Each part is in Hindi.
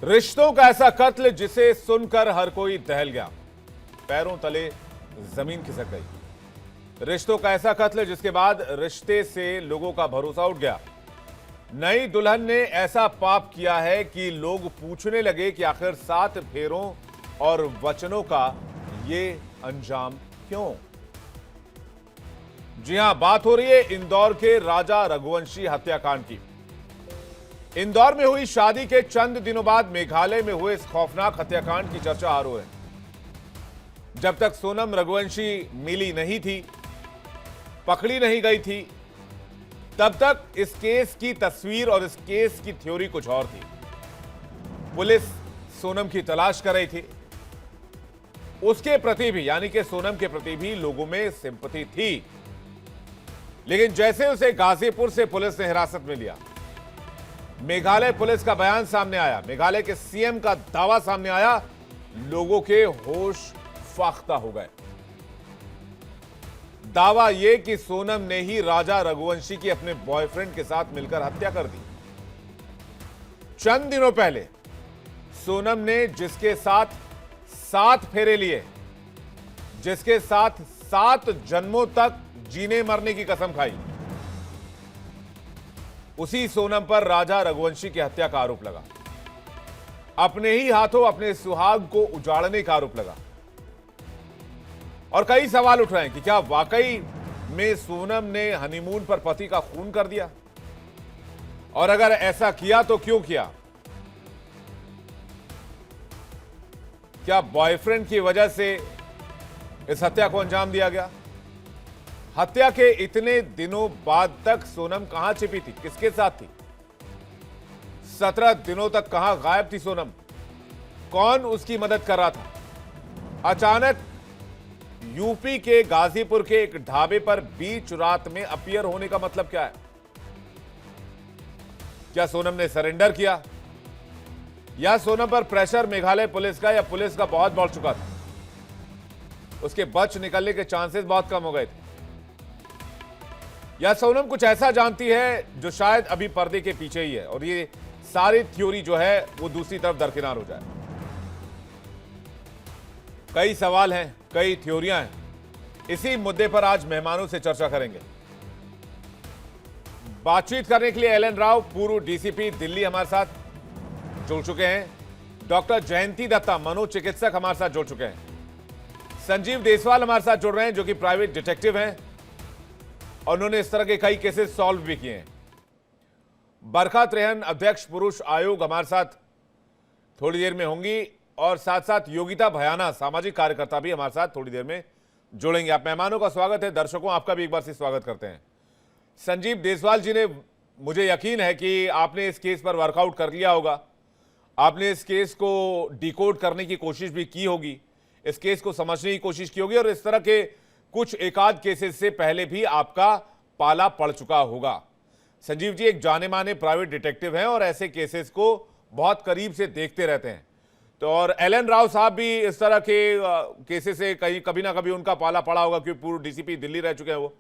रिश्तों का ऐसा कत्ल जिसे सुनकर हर कोई दहल गया, पैरों तले जमीन खिसक गई। रिश्तों का ऐसा कत्ल जिसके बाद रिश्ते से लोगों का भरोसा उठ गया। नई दुल्हन ने ऐसा पाप किया है कि लोग पूछने लगे कि आखिर 7 फेरों और वचनों का ये अंजाम क्यों। जी हां, बात हो रही है इंदौर के राजा रघुवंशी हत्याकांड की। इंदौर में हुई शादी के चंद दिनों बाद मेघालय में हुए इस खौफनाक हत्याकांड की चर्चा आरोह है। जब तक सोनम रघुवंशी मिली नहीं थी, पकड़ी नहीं गई थी, तब तक इस केस की तस्वीर और इस केस की थ्योरी कुछ और थी। पुलिस सोनम की तलाश कर रही थी। उसके प्रति भी, यानी कि सोनम के प्रति भी लोगों में सिंपैथी थी। लेकिन जैसे उसे गाजीपुर से पुलिस ने हिरासत में लिया, मेघालय पुलिस का बयान सामने आया, मेघालय के सीएम का दावा सामने आया, लोगों के होश फाख्ता हो गए। दावा यह कि सोनम ने ही राजा रघुवंशी की अपने बॉयफ्रेंड के साथ मिलकर हत्या कर दी। चंद दिनों पहले सोनम ने जिसके साथ 7 फेरे लिए, जिसके साथ 7 जन्मों तक जीने मरने की कसम खाई, उसी सोनम पर राजा रघुवंशी की हत्या का आरोप लगा। अपने ही हाथों अपने सुहाग को उजाड़ने का आरोप लगा। और कई सवाल उठ रहे हैं कि क्या वाकई में सोनम ने हनीमून पर पति का खून कर दिया, और अगर ऐसा किया तो क्यों किया। क्या बॉयफ्रेंड की वजह से इस हत्या को अंजाम दिया गया। हत्या के इतने दिनों बाद तक सोनम कहां छिपी थी, किसके साथ थी। 17 दिनों तक कहां गायब थी सोनम, कौन उसकी मदद कर रहा था। अचानक यूपी के गाजीपुर के एक ढाबे पर बीच रात में अपीयर होने का मतलब क्या है। क्या सोनम ने सरेंडर किया, या सोनम पर प्रेशर मेघालय पुलिस का या पुलिस का बहुत बढ़ चुका था, उसके बच निकलने के चांसेस बहुत कम हो गए थे। या सोनम कुछ ऐसा जानती है जो शायद अभी पर्दे के पीछे ही है, और ये सारी थ्योरी जो है वो दूसरी तरफ दरकिनार हो जाए। कई सवाल हैं, कई थ्योरियां हैं। इसी मुद्दे पर आज मेहमानों से चर्चा करेंगे। बातचीत करने के लिए एल एन राव, पूर्व डीसीपी दिल्ली, हमारे साथ जुड़ चुके हैं। डॉक्टर जयंती दत्ता, मनोचिकित्सक, हमारे साथ जुड़ चुके हैं। संजीव देसवाल हमारे साथ जुड़ रहे हैं, जो कि प्राइवेट डिटेक्टिव हैं और उन्होंने इस तरह के कई केसेस सॉल्व भी किए हैं। बरखा त्रेहन, अध्यक्ष पुरुष आयोग, हमारे साथ थोड़ी देर में होंगी, और साथ साथ योगिता भयाना, सामाजिक कार्यकर्ता, भी हमारे साथ थोड़ी देर में जुड़ेंगे। आप मेहमानों का स्वागत है। दर्शकों, आपका भी एक बार से स्वागत करते हैं। संजीव देसवाल जी ने, मुझे यकीन है कि आपने इस केस पर वर्कआउट कर लिया होगा, आपने इस केस को डिकोड करने की कोशिश भी की होगी, इस केस को समझने की कोशिश की होगी, और इस तरह के कुछ एकाध केसेस से पहले भी आपका पाला पड़ चुका होगा। संजीव जी एक जाने माने प्राइवेट डिटेक्टिव हैं और ऐसे केसेस को बहुत करीब से देखते रहते हैं। तो और एल एन राव साहब भी इस तरह के केसेस से कहीं कभी ना कभी उनका पाला पड़ा होगा, क्योंकि पूर्व डीसीपी दिल्ली रह चुके हैं वो।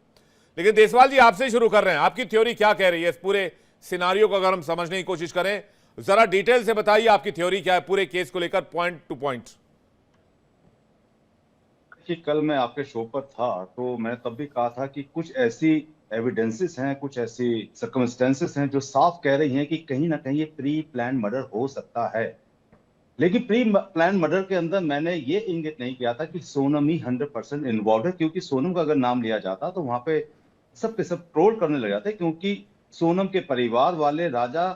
लेकिन देसवाल जी, आपसे शुरू कर रहे हैं। आपकी थ्योरी क्या कह रही है इस पूरे सिनारियो को अगर हम समझने की कोशिश करें, जरा डिटेल से बताइए आपकी थ्योरी क्या है पूरे केस को लेकर, पॉइंट टू पॉइंट। कि कल मैं आपके शो पर था तो मैं तब भी कहा था कि कुछ ऐसी एविडेंसेस हैं, कुछ ऐसी सर्कमस्टेंसेस हैं जो साफ कह रही हैं कि कहीं ना कहीं ये प्री प्लान मर्डर हो सकता है। लेकिन प्री प्लान मर्डर के अंदर मैंने ये इंगित नहीं किया था कि सोनम ही 100% इन्वॉल्व है, क्योंकि सोनम का अगर नाम लिया जाता तो वहां पे सब के सब ट्रोल करने लग जाते, क्योंकि सोनम के परिवार वाले राजा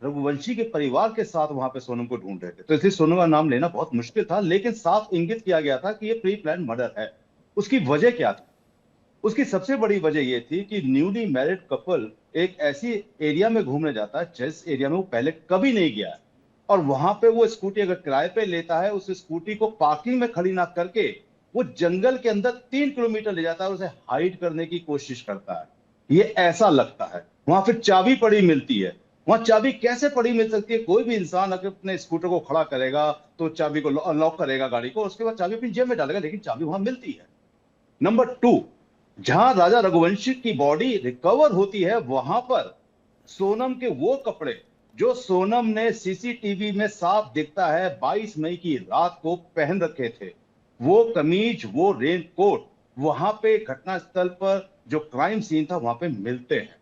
रघुवंशी के परिवार के साथ वहां पे सोनम को ढूंढ रहे थे, तो इसलिए सोनम का नाम लेना बहुत मुश्किल था। लेकिन साफ इंगित किया गया था कि ये प्री प्लान मर्डर है। उसकी वजह क्या थी? उसकी सबसे बड़ी वजह यह थी कि न्यूली मैरिड कपल एक ऐसी एरिया में घूमने जाता है जिस एरिया में वो पहले कभी नहीं गया है, और वहां पे वो स्कूटी अगर किराए पे लेता है, उस स्कूटी को पार्किंग में खड़ी ना करके वो जंगल के अंदर 3 किलोमीटर ले जाता है और उसे हाइड करने की कोशिश करता है। ये ऐसा लगता है। वहां फिर चाबी पड़ी मिलती है। वहां चाबी कैसे पड़ी मिल सकती है? कोई भी इंसान अगर अपने स्कूटर को खड़ा करेगा तो चाबी को अनलॉक करेगा गाड़ी को, उसके बाद चाबी अपनी जेब में डालेगा, लेकिन चाबी वहां मिलती है। नंबर 2, जहां राजा रघुवंशी की बॉडी रिकवर होती है, वहां पर सोनम के वो कपड़े जो सोनम ने सीसीटीवी में साफ दिखता है 22 मई की रात को पहन रखे थे, वो कमीज, वो रेनकोट वहां पे घटनास्थल पर जो क्राइम सीन था वहां पे मिलते हैं।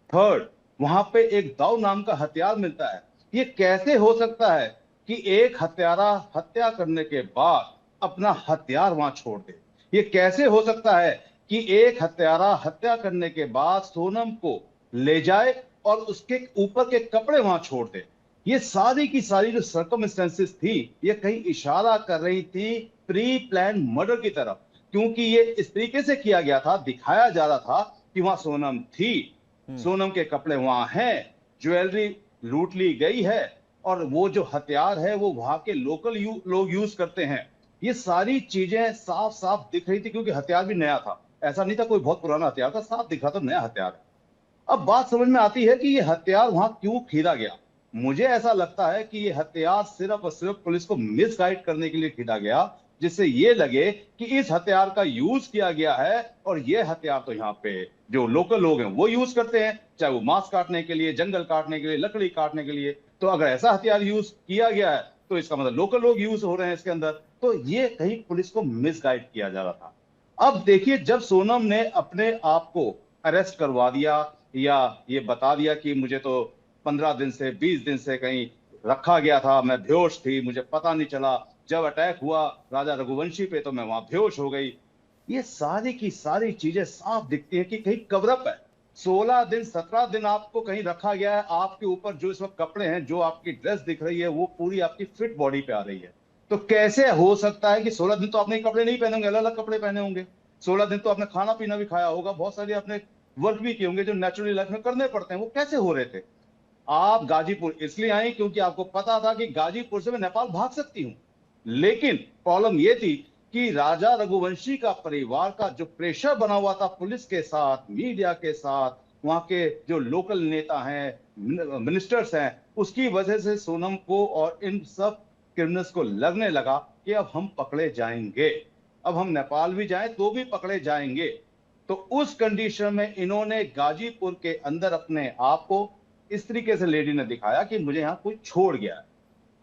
थर्ड, वहां पे एक दाऊ नाम का हथियार मिलता है। ये कैसे हो सकता है कि एक हत्यारा हत्या करने के बाद अपना हथियार वहां छोड़ दे? ये कैसे हो सकता है कि एक हत्यारा हत्या करने के बाद सोनम को ले जाए और उसके ऊपर के कपड़े वहां छोड़ दे? ये सारी की सारी जो सर्कमस्टेंसेस थी, ये कहीं इशारा कर रही थी प्री प्लान मर्डर की तरफ, क्योंकि ये इस तरीके से किया गया था, दिखाया जा रहा था कि वहां सोनम थी, सोनम के कपड़े वहां हैं, ज्वेलरी लूट ली गई है, और वो जो हथियार है वो वहां के लोकल लोग यूज करते हैं। ये सारी चीजें साफ साफ दिख रही थी, क्योंकि हथियार भी नया था, ऐसा नहीं था कोई बहुत पुराना हथियार था, साफ दिख रहा था नया हथियार है। अब बात समझ में आती है कि ये हथियार वहां क्यों खरीदा गया। मुझे ऐसा लगता है कि ये हथियार सिर्फ और सिर्फ पुलिस को मिसगाइड करने के लिए खरीदा गया, जिससे ये लगे कि इस हथियार का यूज किया गया है, और ये हथियार तो यहाँ पे जो लोकल लोग हैं वो यूज करते हैं, चाहे वो मांस काटने के लिए, जंगल काटने के लिए, लकड़ी काटने के लिए। तो अगर ऐसा हथियार यूज किया गया है तो इसका मतलब लोकल लोग यूज हो रहे हैं इसके अंदर। तो ये कहीं पुलिस को मिसगाइड किया जा रहा था। अब देखिए, जब सोनम ने अपने आप को अरेस्ट करवा दिया, या ये बता दिया कि मुझे तो 15 दिन से 20 दिन से कहीं रखा गया था, मैं बेहोश थी, मुझे पता नहीं चला, जब अटैक हुआ राजा रघुवंशी पे तो मैं वहां बेहोश हो गई, ये सारी की सारी चीजें साफ दिखती है कि कहीं कवरअप है। 16 दिन 17 दिन आपको कहीं रखा गया है, आपके ऊपर जो इस वक्त कपड़े हैं, जो आपकी ड्रेस दिख रही है, वो पूरी आपकी फिट बॉडी पे आ रही है। तो कैसे हो सकता है कि 16 दिन तो आपने कपड़े नहीं पहने होंगे, अलग अलग कपड़े पहने होंगे। 16 दिन तो आपने खाना पीना भी खाया होगा, बहुत सारे आपने वर्क भी किए होंगे जो नेचुरली लाइफ में करने पड़ते हैं। वो कैसे हो रहे थे? आप गाजीपुर इसलिए आई क्योंकि आपको पता था कि गाजीपुर से मैं नेपाल भाग सकती हूं। लेकिन प्रॉब्लम यह थी कि राजा रघुवंशी का परिवार का जो प्रेशर बना हुआ था पुलिस के साथ, मीडिया के साथ, वहां के जो लोकल नेता हैं, मिनिस्टर्स हैं, उसकी वजह से सोनम को और इन सब क्रिमिनल्स को लगने लगा कि अब हम पकड़े जाएंगे, अब हम नेपाल भी जाएं तो भी पकड़े जाएंगे। तो उस कंडीशन में इन्होंने गाजीपुर के अंदर अपने आप को इस तरीके से लेडी ने दिखाया कि मुझे यहां कोई छोड़ गया है।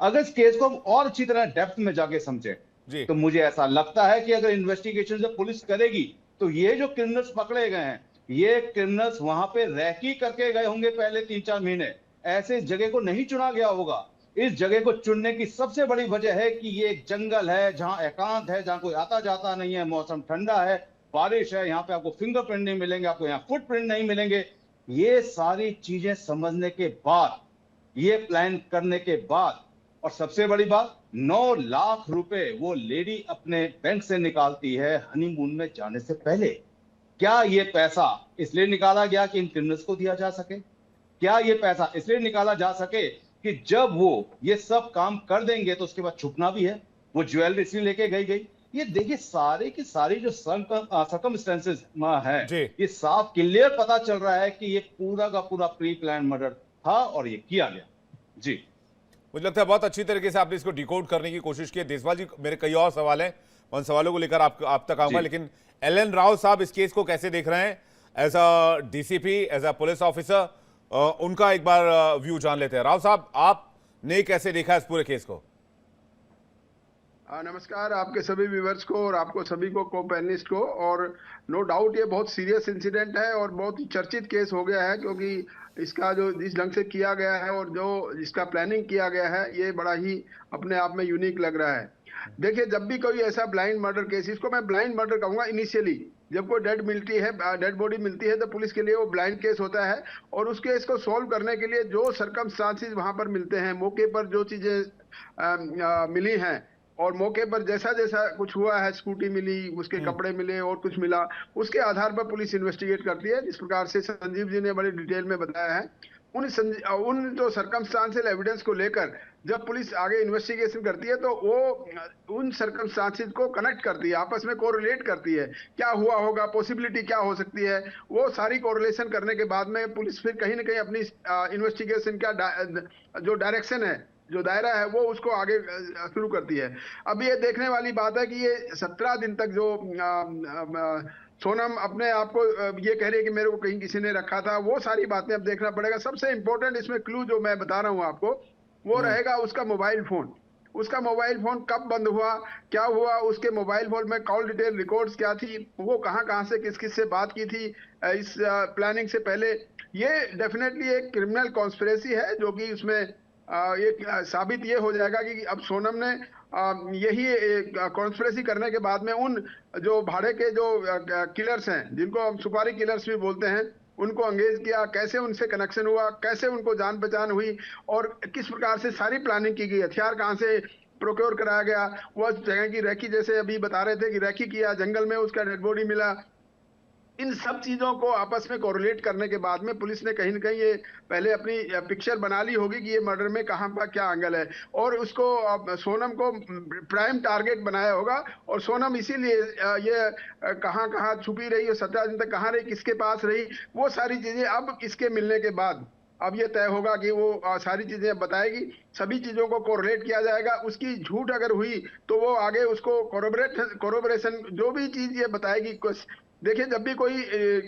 अगर इस केस को हम और अच्छी तरह डेप्थ में जाके समझें, जी। तो मुझे ऐसा लगता है कि अगर इन्वेस्टिगेशन जब पुलिस करेगी तो ये जो क्रिमिनल्स पकड़े गए हैं, ये क्रिमिनल्स वहां पे रैकी करके गए होंगे पहले 3-4 महीने। ऐसे जगह को नहीं चुना गया होगा। इस जगह को चुनने की सबसे बड़ी वजह है कि ये एक जंगल है, जहां एकांत है, जहां कोई आता जाता नहीं है, मौसम ठंडा है, बारिश है, यहाँ पे आपको फिंगरप्रिंट नहीं मिलेंगे, आपको यहाँ फुटप्रिंट नहीं मिलेंगे। ये सारी चीजें समझने के बाद, ये प्लान करने के बाद, और सबसे बड़ी बात, 9 लाख रुपए वो लेडी अपने बैंक से निकालती है हनीमून में जाने से पहले। क्या ये पैसा इसलिए निकाला गया कि इन क्रिमिनल्स को दिया जा सके? क्या ये पैसा इसलिए निकाला जा सके कि जब वो ये सब काम कर देंगे तो उसके बाद छुपना भी है? वो ज्वेलरी इसलिए लेके गई। ये देखिए, सारे की सारी जो सर्कमस्टेंसेस है, जी। ये साफ क्लियर पता चल रहा है कि ये पूरा का पूरा प्री प्लान मर्डर था और ये किया गया। जी। मुझे लगता है बहुत अच्छी तरीके से आपने इसको डिकोड करने की कोशिश की है। देसवाल जी, मेरे कई और सवाल हैं, उन सवालों को लेकर आप तक आऊंगा, जी। लेकिन एल एन राव साहब इस केस को कैसे देख रहे हैं as a DCP, as a police officer? उनका एक बार व्यू जान लेते हैं। राव साहब, आपने कैसे देखा इस पूरे केस को? नमस्कार आपके सभी व्यूवर्स को और आपको सभी को को-पैनलिस्ट को। और नो डाउट ये बहुत सीरियस इंसिडेंट है और बहुत ही चर्चित केस हो गया है, क्योंकि इसका जो जिस ढंग से किया गया है और जो इसका प्लानिंग किया गया है, ये बड़ा ही अपने आप में यूनिक लग रहा है। देखिए, जब भी कोई ऐसा ब्लाइंड मर्डर केस, इसको मैं ब्लाइंड मर्डर कहूंगा इनिशियली, जब कोई डेड बॉडी मिलती है तो पुलिस के लिए वो ब्लाइंड केस होता है। और उस केस को सॉल्व करने के लिए जो सर्कमस्टांसेस वहां पर मिलते हैं, मौके पर जो चीजें मिली हैं, और मौके पर जैसा जैसा कुछ हुआ है, स्कूटी मिली, उसके कपड़े मिले और कुछ मिला, उसके आधार पर पुलिस इन्वेस्टिगेट करती है, जिस प्रकार से संजीव जी ने बड़ी डिटेल में बताया है। उन जो सर्कमस्टांशियल एविडेंस को लेकर जब पुलिस आगे इन्वेस्टिगेशन करती है तो वो उन सर्कमस्टांसेस को कनेक्ट करती है, आपस में कोरिलेट करती है, क्या हुआ होगा, पॉसिबिलिटी क्या हो सकती है, वो सारी कोरिलेशन करने के बाद में पुलिस फिर कहीं ना कहीं अपनी इन्वेस्टिगेशन का जो डायरेक्शन है, जो दायरा है, वो उसको आगे शुरू करती है। अब ये देखने वाली बात है कि ये 17 दिन तक जो सोनम अपने आप को ये कह रही है कि मेरे को कहीं किसी ने रखा था, वो सारी बातें अब देखना पड़ेगा। सबसे इंपॉर्टेंट इसमें क्लू जो मैं बता रहा हूँ आपको, वो रहेगा उसका मोबाइल फोन। उसका मोबाइल फोन कब बंद हुआ, क्या हुआ, उसके मोबाइल फोन में कॉल डिटेल रिकॉर्ड्स क्या थी, वो कहाँ कहाँ से किस किस से बात की थी इस प्लानिंग से पहले। ये डेफिनेटली एक क्रिमिनल कॉन्स्पिरेसी है, जो कि उसमें एक साबित ये हो जाएगा कि अब सोनम ने यही कॉन्स्पिरेसी करने के बाद में उन जो भाड़े के जो किलर्स हैं, जिनको हम सुपारी किलर्स भी बोलते हैं, उनको अंगेज किया, कैसे उनसे कनेक्शन हुआ, कैसे उनको जान पहचान हुई और किस प्रकार से सारी प्लानिंग की गई, हथियार कहाँ से प्रोक्योर कराया गया, वो जगह की रेकी, जैसे अभी बता रहे थे कि रेकी किया, जंगल में उसका डेड बॉडी मिला। इन सब चीजों को आपस में कोरिलेट करने के बाद में पुलिस ने कहीं न कहीं ये पहले अपनी पिक्चर बना ली होगी कि ये मर्डर में कहाँ पर क्या एंगल है, और उसको सोनम को प्राइम टारगेट बनाया होगा। और सोनम इसीलिए ये कहाँ कहाँ छुपी रही और 17 दिन तक कहाँ रही, किसके पास रही, वो सारी चीजें अब इसके मिलने के बाद अब ये तय होगा कि वो सारी चीजें बताएगी। सभी चीजों को कोरिलेट किया जाएगा। उसकी झूठ अगर हुई तो वो आगे उसको कोरोबरेशन जो भी चीज ये बताएगी। देखिए, जब भी कोई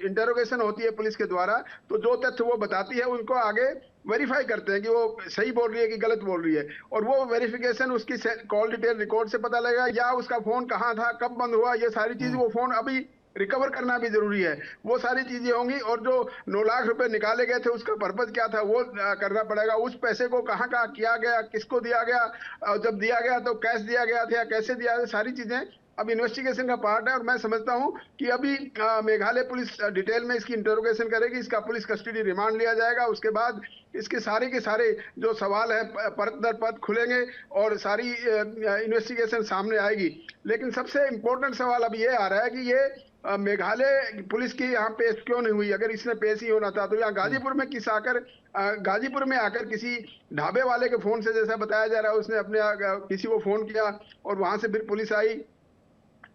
इंटरोगेशन होती है पुलिस के द्वारा, तो जो तथ्य वो बताती है उनको आगे वेरीफाई करते हैं कि वो सही बोल रही है कि गलत बोल रही है, और वो वेरिफिकेशन उसकी कॉल डिटेल रिकॉर्ड से पता लगेगा, या उसका फोन कहाँ था, कब बंद हुआ, ये सारी चीज, वो फोन अभी रिकवर करना भी जरूरी है, वो सारी चीजें होंगी। और जो 9 लाख रुपए निकाले गए थे उसका पर्पज क्या था, वो करना पड़ेगा। उस पैसे को कहाँ कहाँ किया गया, किसको दिया गया, जब दिया गया तो कैश दिया गया था या कैसे दिया गया, सारी चीजें अब इन्वेस्टिगेशन का पार्ट है। और मैं समझता हूं कि अभी मेघालय पुलिस डिटेल में इसकी इंटरोगेशन करेगी, इसका पुलिस कस्टडी रिमांड लिया जाएगा, उसके बाद इसके सारे के सारे जो सवाल है परत दर परत खुलेंगे और सारी इन्वेस्टिगेशन सामने आएगी। लेकिन सबसे इंपॉर्टेंट सवाल अब ये आ रहा है कि ये मेघालय पुलिस की यहाँ पेश क्यों नहीं हुई। अगर इसने पेश ही होना था तो यहाँ गाजीपुर में गाजीपुर में आकर किसी ढाबे वाले के फोन से, जैसा बताया जा रहा है, उसने अपने किसी को फोन किया और वहां से फिर पुलिस आई।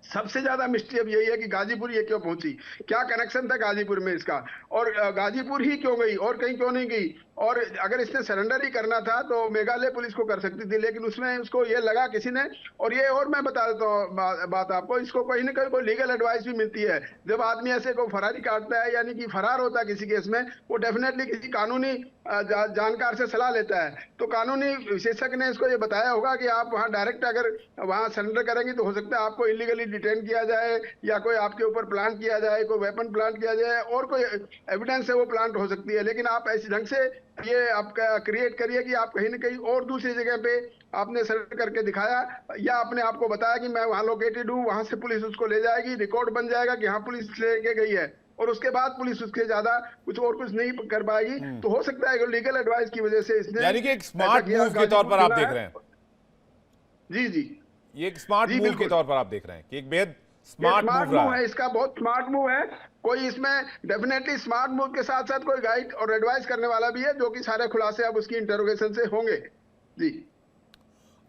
सबसे ज्यादा मिस्ट्री अब यही है कि गाजीपुर ये क्यों पहुंची, क्या कनेक्शन था गाजीपुर में इसका, और गाजीपुर ही क्यों गई और कहीं क्यों नहीं गई। और अगर इसने सरेंडर ही करना था तो मेघालय पुलिस को कर सकती थी, लेकिन उसमें उसको ये लगा किसी ने। और ये और मैं बता देता हूँ बात आपको, इसको कहीं ना कहीं कोई लीगल एडवाइस भी मिलती है। जब आदमी ऐसे को फरारी काटता है, यानी कि फरार होता है किसी केस में, वो डेफिनेटली किसी कानूनी जानकार से सलाह लेता है। तो कानूनी विशेषज्ञ ने इसको ये बताया होगा कि आप वहाँ डायरेक्ट अगर वहाँ सरेंडर करेंगे तो हो सकता है आपको इलीगली डिटेन किया जाए, या कोई आपके ऊपर प्लांट किया जाए, कोई वेपन प्लांट किया जाए, और कोई एविडेंस है वो प्लांट हो सकती है। लेकिन आप ऐसे ढंग से ये आपका क्रिएट करिए कि आप कहीं ना कहीं और दूसरी जगह पे आपने सरेंडर करके दिखाया, या अपने आप को बताया कि मैं वहां लोकेटेड हूँ, वहां से पुलिस उसको ले जाएगी, रिकॉर्ड बन जाएगा कि हाँ पुलिस लेके गई है, और उसके बाद पुलिस उसके ज्यादा कुछ और कुछ नहीं कर पाएगी। तो हो सकता है लीगल एडवाइस की वजह से इसने, यानी कि एक स्मार्ट मूव के तौर पर आप देख रहे हैं। जी जी, ये एक स्मार्ट मूव के तौर पर आप देख रहे हैं कि एक बेहद स्मार्ट मूव है इसका, बहुत स्मार्ट मूव है। कोई इसमें डेफिनेटली स्मार्ट मूव के साथ साथ कोई गाइड और एडवाइस करने वाला भी है, जो कि सारे खुलासे अब उसकी इंटरोगेशन से होंगे। जी,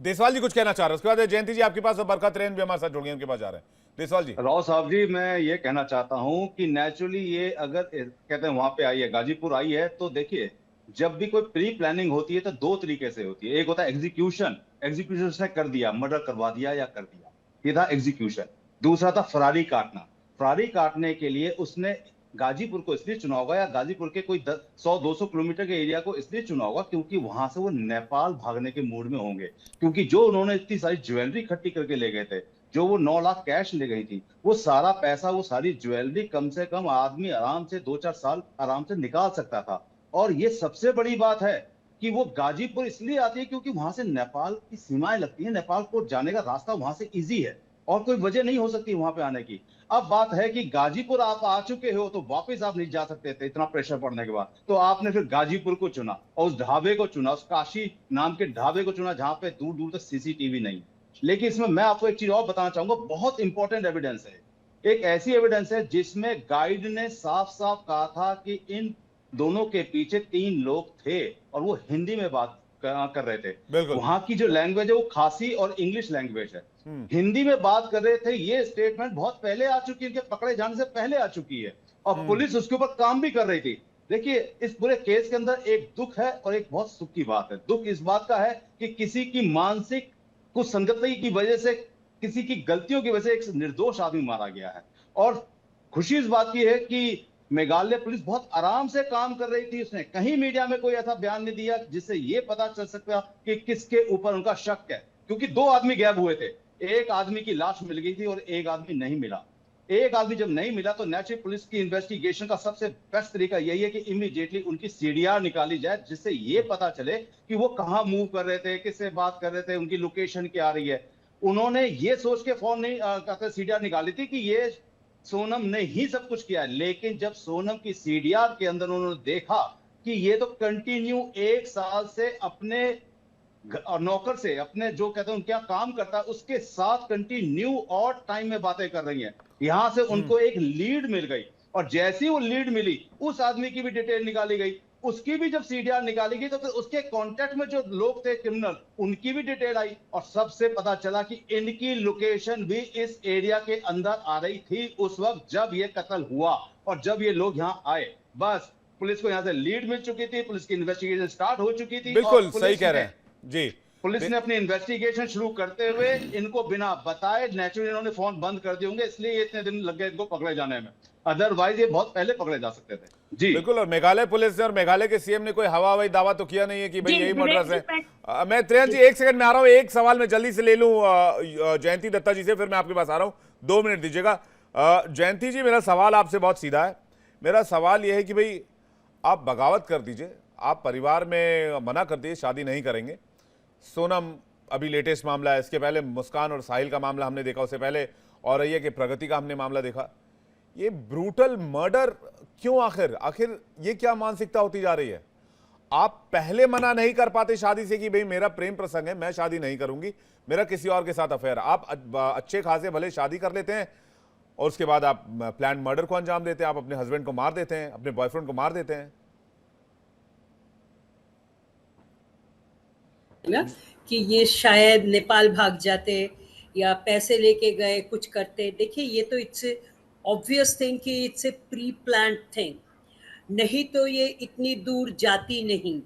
देसवाल जी कुछ कहना चाह रहे हैं, उसके बाद जयंती जी आपके पास बरकत रेन भी हमारे साथ जुड़ गए, उनके पास जा रहे हैं। देसवाल जी। राव साहब जी, मैं ये कहना चाहता हूं कि नेचुरली ये अगर कहते हैं वहां पे आई है, गाजीपुर आई है, तो देखिए जब भी कोई प्री प्लानिंग होती है तो 2 तरीके से होती है। एक होता है एग्जीक्यूशन, एग्जीक्यूशन उसने कर दिया, मर्डर करवा दिया या कर दिया, ये था एग्जीक्यूशन। दूसरा था फरारी काटना। फरारी काटने के लिए उसने गाजीपुर को इसलिए चुना होगा, या गाजीपुर के कोई 100-200 किलोमीटर के एरिया को इसलिए चुना होगा क्योंकि वहां से वो नेपाल भागने के मूड में होंगे। क्योंकि जो उन्होंने इतनी सारी ज्वेलरी इकट्ठी करके ले गए थे, जो वो 9 लाख कैश ले गई थी, वो सारा पैसा, वो सारी ज्वेलरी कम से कम आदमी आराम से 2-4 साल आराम से निकाल सकता था। और ये सबसे बड़ी बात है कि वो गाजीपुर इसलिए आती है क्योंकि वहां से नेपाल की सीमाएं लगती है, नेपाल को जाने का रास्ता वहां से इजी है और कोई वजह नहीं हो सकती वहां पे आने की। अब बात है कि गाजीपुर आप आ चुके हो तो वापस आप नहीं जा सकते थे इतना प्रेशर पड़ने के बाद, तो आपने फिर गाजीपुर को चुना और उस ढाबे को चुना, उस काशी नाम के ढाबे को चुना जहां पे दूर दूर तक सीसीटीवी नहीं। लेकिन इसमें मैं आपको एक चीज और बताना चाहूंगा, बहुत इंपॉर्टेंट एविडेंस है। एक ऐसी एविडेंस है जिसमें गाइड ने साफ साफ कहा था कि इन दोनों के पीछे 3 लोग थे और वो हिंदी में बात कर रहे थे। वहां की जो लैंग्वेज है वो खासी और इंग्लिश लैंग्वेज है, हिंदी में बात कर रहे थे। ये स्टेटमेंट बहुत पहले आ चुकी है, इनके पकड़े जाने से पहले आ चुकी है और पुलिस उसके ऊपर काम भी कर रही थी। देखिए, इस पूरे केस के अंदर एक दुख है और एक बहुत सुख की बात है। दुख इस बात का है कि किसी की मानसिक कुसंगति की वजह से, किसी की गलतियों की वजह से एक निर्दोष आदमी मारा गया है, और खुशी इस बात की है कि मेघालय पुलिस बहुत आराम से काम कर रही थी। उसने कहीं मीडिया में कोई ऐसा बयान नहीं दिया जिससे ये पता चल सकता कि किसके ऊपर उनका शक है, क्योंकि 2 आदमी गायब हुए थे। एक आदमी की लाश मिल गई थी और एक आदमी नहीं मिला। एक आदमी जब नहीं मिला तो नेचुरल पुलिस की इन्वेस्टिगेशन का सबसे बेस्ट तरीका यही है कि इमीडिएटली उनकी सीडीआर निकाली जाए, जिससे ये पता चले कि वो कहां मूव कर रहे थे, किससे बात कर रहे थे, उनकी लोकेशन क्या आ रही है। उन्होंने ये सोच के फोन नहीं कहते सीडीआर निकाली थी कि ये सोनम ने ही सब कुछ किया है, लेकिन जब सोनम की सीडीआर के अंदर उन्होंने देखा कि ये तो कंटिन्यू 1 साल से अपने और नौकर से, अपने जो कहते हैं क्या काम करता है उसके साथ कंटिन्यू और टाइम में बातें कर रही हैं। यहां से उनको एक लीड मिल गई और जैसी वो लीड मिली उस आदमी की भी डिटेल निकाली गई। उसकी भी जब सीडीआर निकाली गई तो फिर उसके कांटेक्ट में जो लोग थे क्रिमिनल, उनकी भी डिटेल आई और सबसे पता चला कि इनकी लोकेशन भी इस एरिया के अंदर आ रही थी उस वक्त जब ये कत्ल हुआ और जब ये लोग यहाँ आए। बस पुलिस को यहाँ से लीड मिल चुकी थी, पुलिस की इन्वेस्टिगेशन स्टार्ट हो चुकी थी। बिल्कुल सही कह रहे हैं जी। पुलिस ने अपनी इन्वेस्टिगेशन शुरू करते हुए इनको बिना बताए नेचुरली इन्होंने फोन बंद कर दिए होंगे, इसलिए इतने दिन लग गए इनको पकड़े जाने में। अदरवाइज ये बहुत पहले पकड़े जा सकते थे जी। बिल्कुल, और मेघालय पुलिस ने और मेघालय के सीएम ने कोई हवाई दावा तो किया नहीं है कि भाई यही मर्डर्स है। मैं त्रियन जी 1 सेकंड में आ रहा हूं, एक सवाल मैं जल्दी से ले लूं जयंती दत्ता जी से, फिर मैं आपके पास आ रहा हूं, 2 मिनट दीजिएगा। जयंती जी, मेरा सवाल आपसे बहुत सीधा है। मेरा सवाल यह है कि भाई आप बगावत कर दीजिए, आप परिवार में मना कर दीजिए, शादी नहीं करेंगे। सोनम अभी लेटेस्ट मामला है, इसके पहले मुस्कान और साहिल का मामला हमने देखा, उससे पहले और रही है कि प्रगति का हमने मामला देखा। ये ब्रूटल मर्डर क्यों? आखिर ये क्या मानसिकता होती जा रही है? आप पहले मना नहीं कर पाते शादी से कि भाई मेरा प्रेम प्रसंग है, मैं शादी नहीं करूंगी, मेरा किसी और के साथ अफेयर। आप अच्छे खासे भले शादी कर लेते हैं और उसके बाद आप प्लान मर्डर को अंजाम देते हैं, आप अपने हस्बैंड को मार देते हैं, अपने बॉयफ्रेंड को मार देते हैं ना कि ये शायद नेपाल भाग जाते या पैसे लेके गए कुछ करते। देखिए ये तो इट्स ऑब्वियस थिंग कि it's a pre planned thing, नहीं तो ये इतनी दूर जाती नहीं,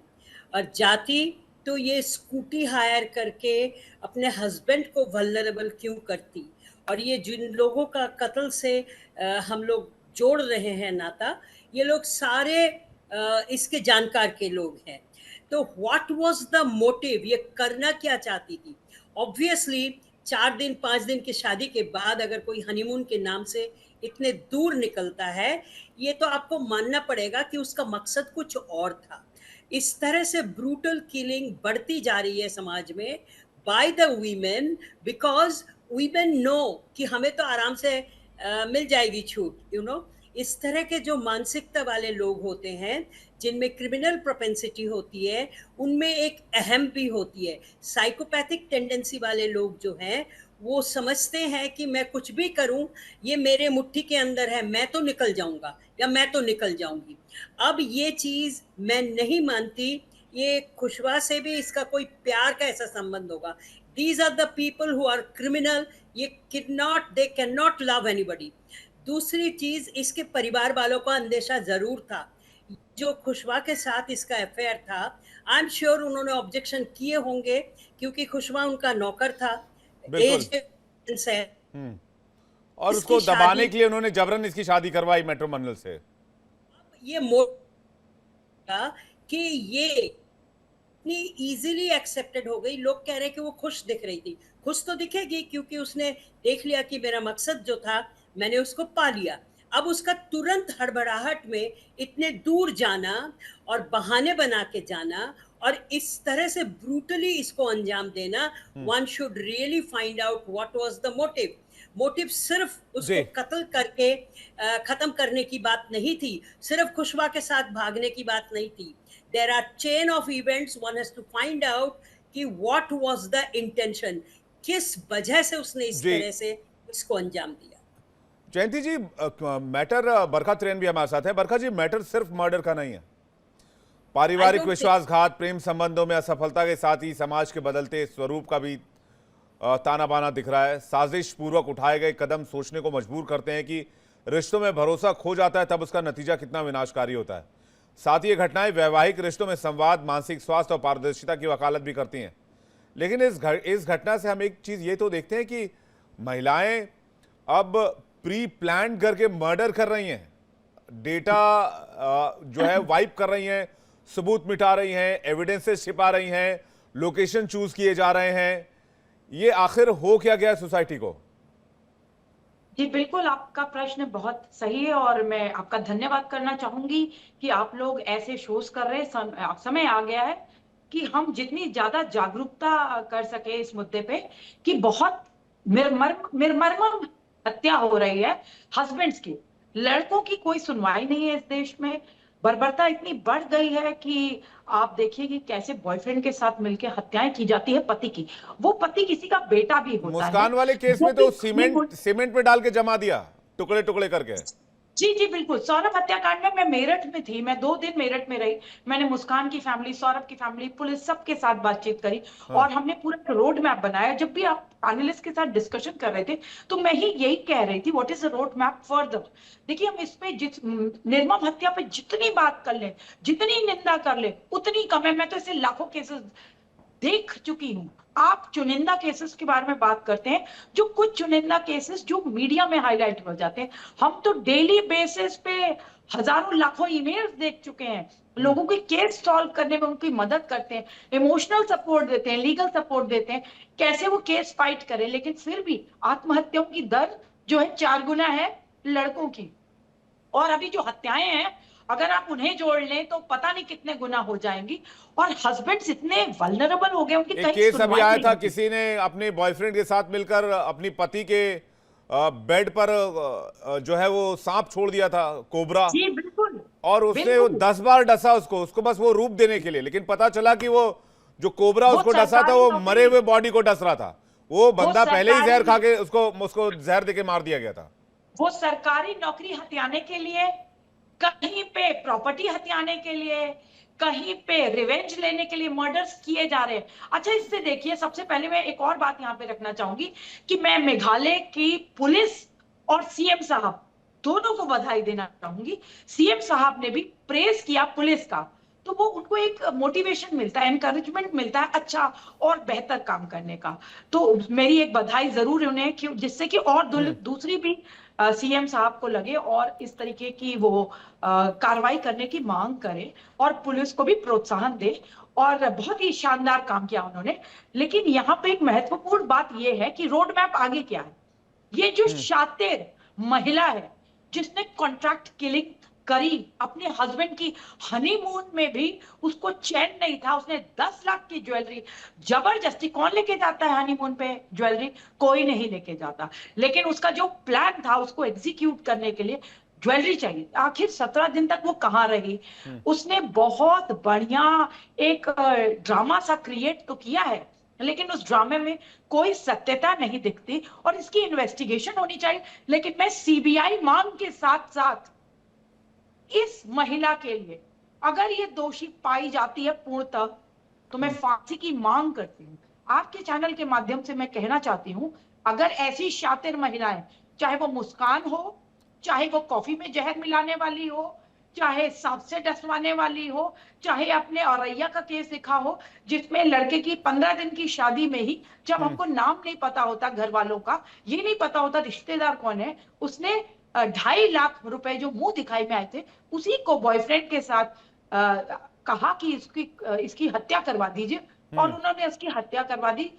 और जाती तो ये स्कूटी हायर करके अपने हस्बैंड को वल्नरेबल क्यों करती। और ये जिन लोगों का कत्ल से हम लोग जोड़ रहे हैं नाता, ये लोग सारे इसके जानकार के लोग हैं। तो व्हाट वाज द मोटिव, ये करना क्या चाहती थी? ऑब्वियसली 4 दिन 5 दिन की शादी के बाद अगर कोई हनीमून के नाम से इतने दूर निकलता है, ये तो आपको मानना पड़ेगा कि उसका मकसद कुछ और था। इस तरह से ब्रूटल किलिंग बढ़ती जा रही है समाज में by the women, because women know कि हमें तो आराम से मिल जाएगी छूट, यू नो। इस तरह के जो मानसिकता वाले लोग होते हैं, जिनमें क्रिमिनल प्रोपेंसिटी होती है, उनमें एक अहम भी होती है। साइकोपैथिक टेंडेंसी वाले लोग जो हैं, वो समझते हैं कि मैं कुछ भी करूं, ये मेरे मुट्ठी के अंदर है, मैं तो निकल जाऊंगा या मैं तो निकल जाऊंगी। अब ये चीज़ मैं नहीं मानती, ये खुशवा से भी इसका कोई प्यार का ऐसा संबंध होगा। These are the people who are criminal, ये they cannot love anybody। दूसरी चीज, इसके परिवार वालों को अंदेशा जरूर था, जो खुशवा के साथ इसका अफेयर था। आई एम श्योर उन्होंने ऑब्जेक्शन किए होंगे, क्योंकि खुशवा उनका नौकर था, एज है, और उसको दबाने के लिए उन्होंने जबरन इसकी शादी करवाई मैट्रिमोनियल से। ये कि ये इतनी इजीली एक्सेप्टेड हो गई। लोग कह रहे हैं कि वो खुश दिख रही थी। खुश तो दिखेगी, क्योंकि उसने देख लिया कि मेरा मकसद जो था मैंने उसको पा लिया। अब उसका तुरंत हड़बड़ाहट में इतने दूर जाना और बहाने बना के जाना और इस तरह से ब्रूटली इसको अंजाम देना, one should really find out what was the motive. Motive सिर्फ उसको कत्ल करके खत्म करने की बात नहीं थी, सिर्फ खुशवा के साथ भागने की बात नहीं थी। There are chain of events, one has to find out कि what was the intention, किस वजह से उसने इस तरह से इसको अंजाम दिया। जयंती जी, मैटर बरखा त्रेन भी हमारे साथ है। बरखा जी, मैटर सिर्फ मर्डर का नहीं है, पारिवारिक विश्वासघात, प्रेम संबंधों में असफलता के साथ ही समाज के बदलते स्वरूप का भी ताना बाना दिख रहा है। साजिश पूर्वक उठाए गए कदम सोचने को मजबूर करते हैं कि रिश्तों में भरोसा खो जाता है तब उसका नतीजा कितना विनाशकारी होता है। साथ ही ये घटनाएं वैवाहिक रिश्तों में संवाद, मानसिक स्वास्थ्य और पारदर्शिता की वकालत भी करती हैं। लेकिन इस घटना से हम एक चीज ये तो देखते हैं कि महिलाएं अब प्री प्लान करके मर्डर कर रही हैं, डेटा जो है वाइप कर रही हैं, सबूत मिटा रही हैं, एविडेंसेस छिपा रही हैं, लोकेशन चूज किए जा रहे हैं। ये आखिर हो क्या गया सोसाइटी को? जी बिल्कुल, आपका प्रश्न बहुत सही है और मैं आपका धन्यवाद करना चाहूंगी कि आप लोग ऐसे शोज कर रहे हैं। समय आ गया है कि हम जितनी ज्यादा जागरूकता कर सके इस मुद्दे पे कि बहुत निर्मम हत्या हो रही है हस्बैंड्स की, लड़कों की कोई सुनवाई नहीं है इस देश में। बर्बरता इतनी बढ़ गई है कि आप देखिए कि कैसे बॉयफ्रेंड के साथ मिलकर हत्याएं की जाती है पति की। वो पति किसी का बेटा भी होता है। मुस्कान वाले केस में तो सीमेंट में डाल के जमा दिया, टुकड़े टुकड़े करके। जी जी बिल्कुल, सौरभ हत्याकांड में मैं मेरठ में थी, मैं 2 दिन मेरठ में रही। मैंने मुस्कान की फैमिली, सौरभ की फैमिली, पुलिस सबके साथ बातचीत करी और हमने पूरा रोड मैप बनाया। जब भी आप पैनलिस्ट के साथ डिस्कशन कर रहे थे तो मैं ही यही कह रही थी, what is the road map further. देखिए, हम इस पे निर्मम हत्या पे जितनी बात कर ले, जितनी निंदा कर ले उतनी कम है। मैं तो ऐसे लाखों केसेस देख चुकी हूं। आप चुनिंदा केसेस के बारे में बात करते हैं, जो कुछ चुनिंदा केसेस जो मीडिया में हाईलाइट हो जाते हैं। हम तो डेली बेसिस पे हजारों लाखों ईमेल्स देख चुके हैं। लोगों के केस सॉल्व करने में उनकी मदद करते हैं, इमोशनल सपोर्ट देते हैं, लीगल सपोर्ट देते हैं, कैसे वो केस फाइट करें। लेकिन फिर भी आत्महत्याओं की दर जो है 4 गुना है लड़कों की। और अभी जो हत्याएं हैं, अगर आप उन्हें जोड़ लें तो पता नहीं कितने गुना हो जाएंगी। और हस्बैंड्स इतने वल्नरेबल हो गए, उनकी एक कहीं केस अभी सुनवाई आया नहीं था, होती। किसी ने अपने बॉयफ्रेंड के साथ मिलकर अपनी पति के बेड पर जो है वो सांप छोड़ दिया था, कोबरा, जी बिल्कुल। और उसने वो 10 बार डसा उसको बस वो रूप देने के लिए। लेकिन पता चला कि वो जो कोबरा वो उसको डसा था सरकारी वो नौकरी- मरे हुए बॉडी को डस रहा था। वो बंदा पहले ही सरकारी- जहर खा के उसको जहर देके मार दिया गया था। वो सरकारी नौकरी हथियाने के लिए, कहीं पे प्रॉपर्टी हथियाने के लिए, कहीं पे रिवेंज लेने के लिए मर्डर्स किए जा रहे हैं। अच्छा, इससे देखिए, सबसे पहले मैं एक और बात यहाँ पे रखना चाहूंगी कि मैं मेघालय की पुलिस और सीएम साहब दोनों को बधाई देना चाहूंगी। सीएम साहब ने भी प्रेस किया पुलिस का, तो वो उनको एक मोटिवेशन मिलता है, एनकरेजमेंट मिलता है अच्छा और बेहतर काम करने का। तो मेरी एक बधाई जरूर उन्हें, जिससे कि और दूसरी भी सीएम साहब को लगे और इस तरीके की वो कार्रवाई करने की मांग करे और पुलिस को भी प्रोत्साहन दे। और बहुत ही शानदार काम किया उन्होंने। लेकिन यहाँ पे एक महत्वपूर्ण बात यह है कि रोड मैप आगे क्या है। ये जो शातिर महिला है जिसने कॉन्ट्रैक्ट किलिंग करी अपने हस्बैंड की, हनीमून में भी उसको चैन नहीं था, उसने 10 लाख की ज्वेलरी जबरदस्ती, कौन लेके जाता है हनीमून पे ज्वेलरी? कोई नहीं लेके जाता। लेकिन उसका जो प्लान था उसको एग्जीक्यूट करने के लिए ज्वेलरी चाहिए। आखिर 17 दिन तक वो कहाँ रही? उसने बहुत बढ़िया एक ड्रामा सा क्रिएट तो किया है, लेकिन उस ड्रामे में कोई सत्यता नहीं दिखती और इसकी इन्वेस्टिगेशन होनी चाहिए। लेकिन मैं सीबीआई मांग के साथ साथ इस महिला के लिए, अगर ये दोषी पाई जाती है पूर्णतः, तो मैं फांसी की मांग करती हूँ। आपके चैनल के माध्यम से मैं कहना चाहती हूँ, अगर ऐसी शातिर महिलाएं, चाहे वो मुस्कान हो, चाहे वो कॉफी में जहर मिलाने वाली हो, चाहे सांप से डसवाने वाली हो, चाहे अपने औरैया का केस दिखा हो जिसमें लड़के की 15 दिन की शादी में ही, जब हमको नाम नहीं पता होता घर वालों का, ये नहीं पता होता रिश्तेदार कौन है, उसने 2.5 लाख रुपए जो मुंह दिखाई में आए थे उसी को बॉयफ्रेंड के साथ कहा कि इसकी हत्या करवा दीजिए और उन्होंने इसकी हत्या करवा दी।